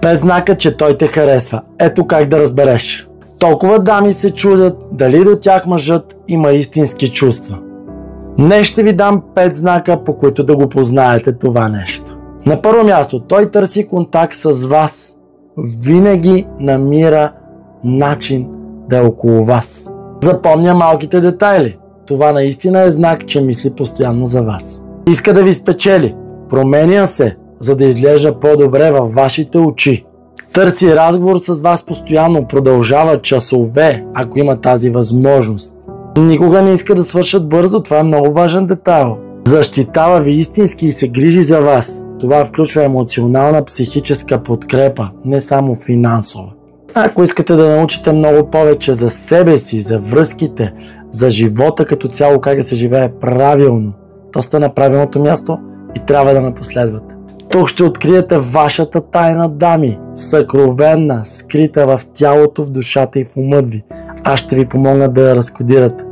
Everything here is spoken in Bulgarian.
5 знака, че той те харесва. Ето как да разбереш. Толкова дами се чудят дали до тях мъжът има истински чувства. Днес ще ви дам 5 знака, по които да го познаете това нещо. На първо място, той търси контакт с вас. Винаги намира начин да е около вас. Запомня малките детайли. Това наистина е знак, че мисли постоянно за вас. Иска да ви спечели. Променя се, за да изглежда по-добре във вашите очи. Търси разговор с вас постоянно, продължава часове, ако има тази възможност. Никога не иска да свършат бързо, това е много важен детайл. Защитава ви истински и се грижи за вас. Това включва емоционална, психическа подкрепа, не само финансова. Ако искате да научите много повече за себе си, за връзките, за живота като цяло, как да се живее правилно, то сте на правилното място и трябва да ме последвате. Тук ще откриете вашата тайна, дами, съкровенна, скрита в тялото, в душата и в умът ви. Аз ще ви помогна да я разкодирате.